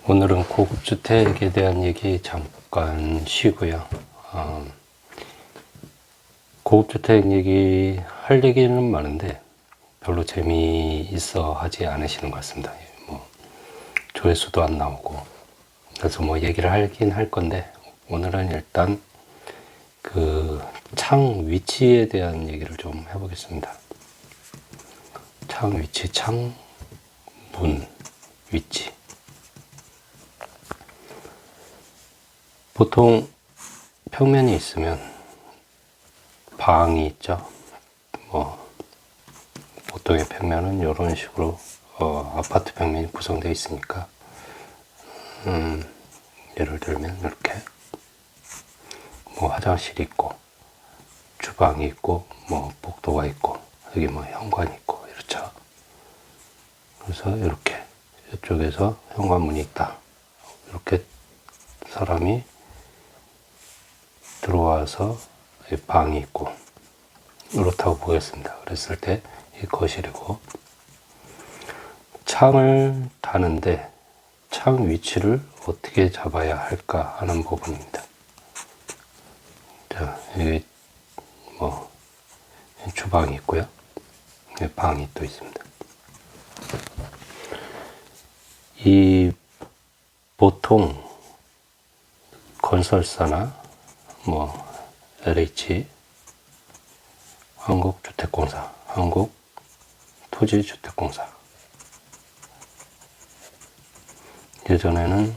오늘은 고급주택에 대한 얘기 잠깐 쉬고요. 고급주택 얘기 할 얘기는 많은데 별로 재미있어 하지 않으시는 것 같습니다. 뭐 조회수도 안 나오고 그래서 뭐 얘기를 하긴 할 건데 오늘은 일단 그 창 위치에 대한 얘기를 좀 해보겠습니다. 창 위치, 창 문 위치. 보통 평면이 있으면 방이 있죠. 뭐 보통의 평면은 이런 식으로 아파트 평면이 구성되어 있으니까 예를 들면 이렇게 뭐 화장실이 있고 주방이 있고 뭐 복도가 있고 여기 뭐 현관이 있고 이렇죠. 그래서 이렇게 이쪽에서 현관문이 있다. 이렇게 사람이 들어와서 방이 있고 이렇다고 보겠습니다. 그랬을 때 이 거실이고 창을 다는데 창 위치를 어떻게 잡아야 할까 하는 부분입니다. 자, 여기 뭐 주방이 있고요. 방이 또 있습니다. 이 보통 건설사나 뭐 LH, 한국주택공사, 한국토지주택공사, 예전에는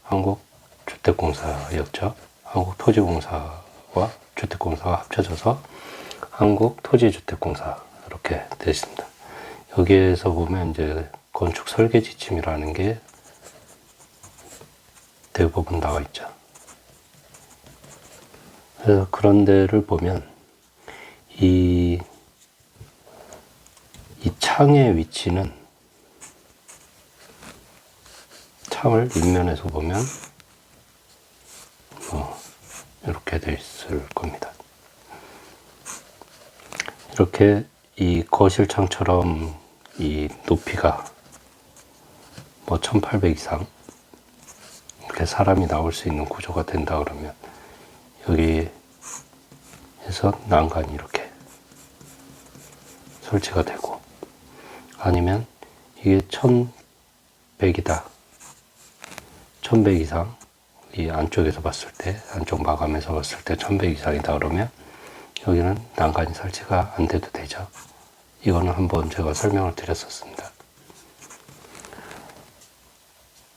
한국주택공사였죠. 한국토지공사와 주택공사가 합쳐져서 한국토지주택공사 이렇게 되어 있습니다. 여기에서 보면 이제 건축 설계 지침이라는 게 대부분 나와 있죠. 그래서 그런 데를 보면 이 창의 위치는 창을 윗면에서 보면 이렇게 되어 있을 겁니다. 이렇게 이 거실창처럼 이 높이가 뭐 1800 이상 이렇게 사람이 나올 수 있는 구조가 된다 그러면 여기에서 난간이 이렇게 설치가 되고 아니면 이게 1100이다. 1100 이상 이 안쪽에서 봤을 때 안쪽 마감에서 봤을 때 1100 이상이다 그러면 여기는 난간이 설치가 안 돼도 되죠. 이거는 한번 제가 설명을 드렸었습니다.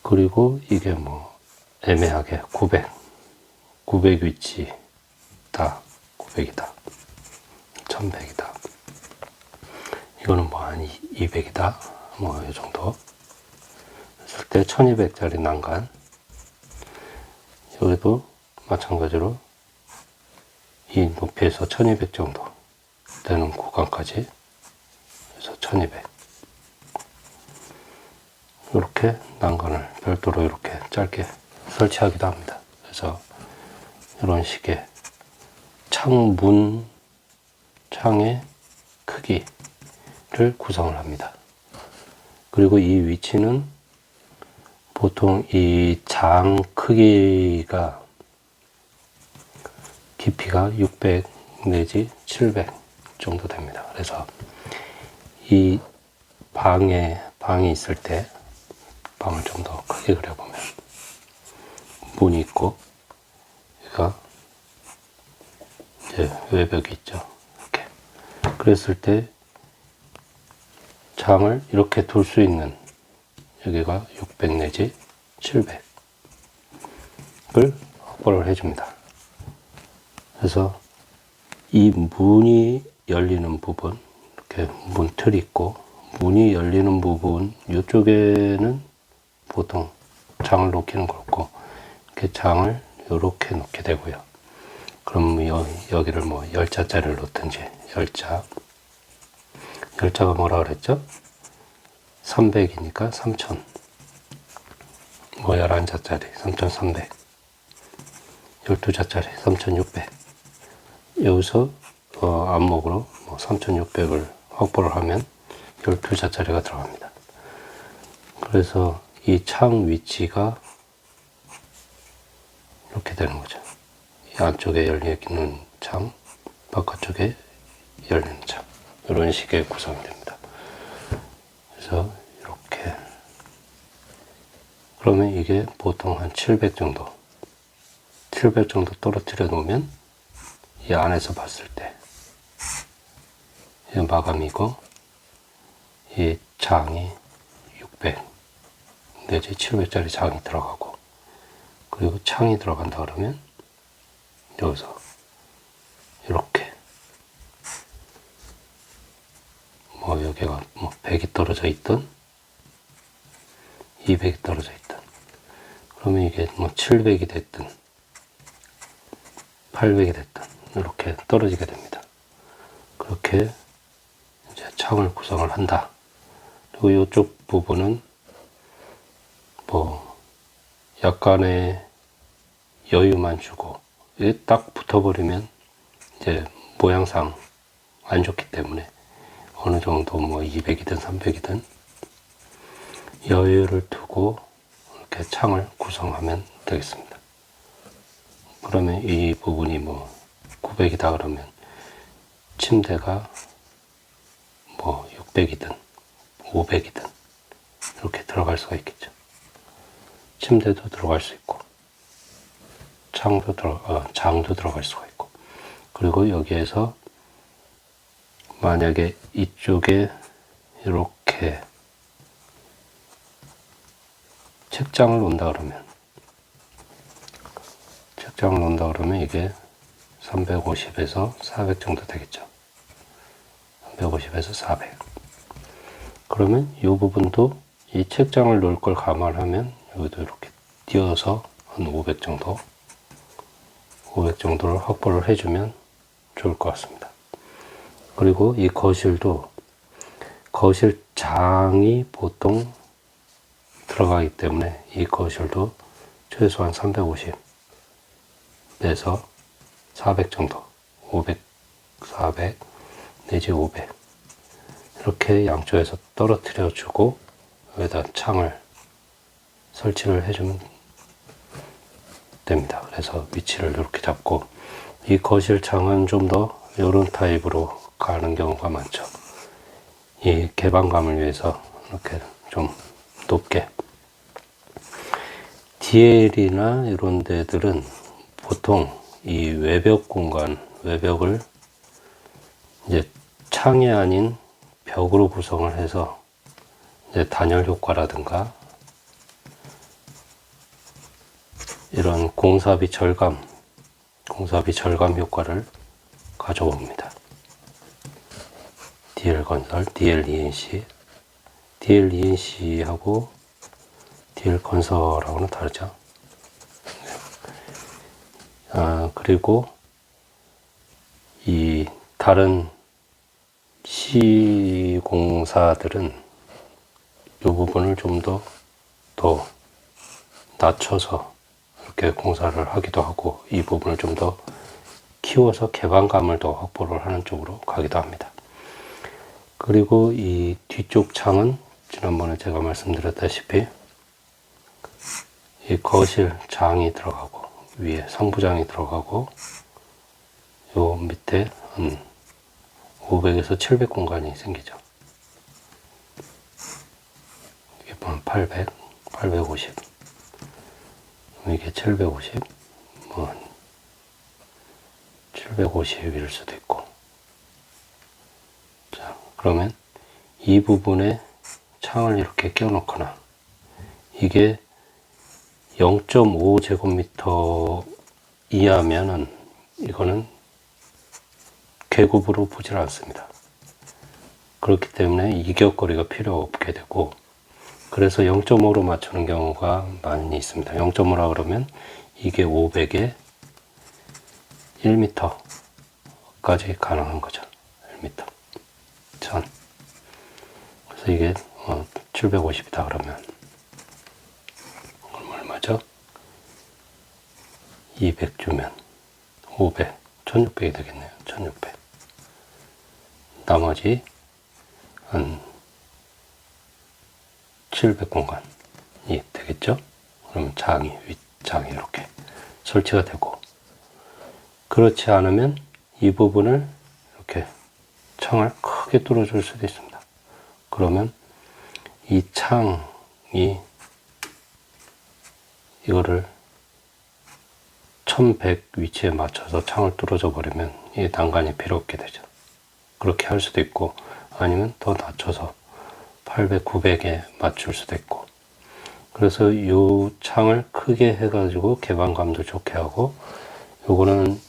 그리고 이게 뭐 애매하게 900 위치다. 900이다. 1100이다. 이거는 뭐 한 200이다. 뭐 이 정도. 했을 때 1200짜리 난간. 여기도 마찬가지로 이 높이에서 1200 정도 되는 구간까지 그래서 1200 이렇게 난간을 별도로 이렇게 짧게 설치하기도 합니다. 그래서 이런 식의 창문 창의 크기를 구성을 합니다. 그리고 이 위치는 보통 이 장 크기가 깊이가 600 내지 700 정도 됩니다. 그래서 이 방이 있을 때 방을 좀 더 크게 그려보면 문이 있고 여기가 이제 외벽이 있죠. 이렇게 그랬을 때 장을 이렇게 둘 수 있는 여기가 600 내지 700을 확보를 해줍니다. 그래서 이 문이 열리는 부분 이렇게 문틀이 있고 문이 열리는 부분 이쪽에는 보통 장을 놓기는 그렇고 이렇게 장을 이렇게 놓게 되고요. 그럼 여기를 뭐 열자짜리를 놓든지 열자가 뭐라 그랬죠? 300이니까 3000 뭐 11자짜리 3300 12자짜리 3600 여기서 안목으로 뭐 3600을 확보를 하면 12자짜리가 들어갑니다. 그래서 이 창 위치가 이렇게 되는 거죠. 이 안쪽에 열려있는 창, 바깥쪽에 열리는 창, 이런 식의 구성이 됩니다. 그래서 이렇게, 그러면 이게 보통 한 700 정도 떨어뜨려 놓으면 이 안에서 봤을 때 이 마감이고, 이 장이 600 내지 700짜리 장이 들어가고, 그리고 창이 들어간다 그러면 여기서 이렇게 뭐 여기가 뭐 100이 떨어져 있든 200이 떨어져 있든, 그러면 이게 뭐 700이 됐든 800이 됐든 이렇게 떨어지게 됩니다. 그렇게 이제 창을 구성을 한다. 그리고 이쪽 부분은 뭐 약간의 여유만 주고, 이게 딱 붙어버리면 이제 모양상 안 좋기 때문에 어느 정도 뭐 200이든 300이든 여유를 두고 이렇게 창을 구성하면 되겠습니다. 그러면 이 부분이 뭐 900이다 그러면 침대가 뭐 600이든 500이든 이렇게 들어갈 수가 있겠죠. 침대도 들어갈 수 있고, 장도 들어갈 수가 있고, 그리고 여기에서 만약에 이쪽에 이렇게 책장을 놓는다 그러면 이게 350에서 400 정도 되겠죠. 350에서 400. 그러면 이 부분도 이 책장을 놓을 걸 감안하면 여기도 이렇게 띄어서 한 500 정도를 확보를 해주면 좋을 것 같습니다. 그리고 이 거실도 거실장이 보통 들어가기 때문에 이 거실도 최소한 350에서 400 정도, 500, 400 내지 500 이렇게 양쪽에서 떨어뜨려 주고 여기다 창을 설치를 해주면 됩니다. 그래서 위치를 이렇게 잡고, 이 거실 창은 좀 더 이런 타입으로 가는 경우가 많죠. 이 개방감을 위해서 이렇게 좀 높게. DL이나 이런 데들은 보통 이 외벽 공간, 외벽을 이제 창이 아닌 벽으로 구성을 해서 이제 단열 효과라든가 이런 공사비 절감 효과를 가져옵니다. DL건설, DLENC하고 DL건설하고는 다르죠. 그리고 이 다른 시공사들은 이 부분을 좀 더 낮춰서 이렇게 공사를 하기도 하고, 이 부분을 좀 더 키워서 개방감을 더 확보를 하는 쪽으로 가기도 합니다. 그리고 이 뒤쪽 창은 지난번에 제가 말씀드렸다시피 이 거실 장이 들어가고, 위에 상부장이 들어가고, 요 밑에 한 500에서 700 공간이 생기죠. 이게 한 800, 850, 이게 750, 뭐 750일 수도 있고. 자, 그러면 이 부분에 창을 이렇게 껴놓거나, 이게 0.5제곱미터 이하면은 이거는 계급으로 보질 않습니다. 그렇기 때문에 이격거리가 필요 없게 되고, 그래서 0.5로 맞추는 경우가 많이 있습니다. 0.5라 그러면 이게 500에 1m까지 가능한 거죠. 1m 1000. 그래서 이게 750이다 그러면 얼마죠? 200주면 500, 1600이 되겠네요. 1600. 나머지 한 700 공간이 그러면 장이, 윗장이 이렇게 설치가 되고, 그렇지 않으면 이 부분을 이렇게 창을 크게 뚫어줄 수도 있습니다. 그러면 이 창이 이거를 1100 위치에 맞춰서 창을 뚫어져 버리면 이 난간이 필요 없게 되죠. 그렇게 할 수도 있고, 아니면 더 낮춰서 800, 900에 맞출 수도 있고. 그래서 이 창을 크게 해가지고 개방감도 좋게 하고, 요거는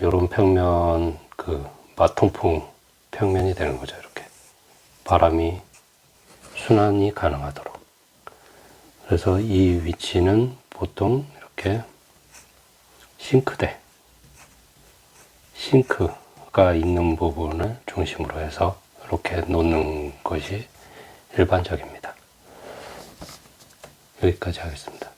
요런 평면, 그 마통풍 평면이 되는 거죠. 이렇게 바람이 순환이 가능하도록. 그래서 이 위치는 보통 이렇게 싱크가 있는 부분을 중심으로 해서 이렇게 놓는 것이 일반적입니다. 여기까지 하겠습니다.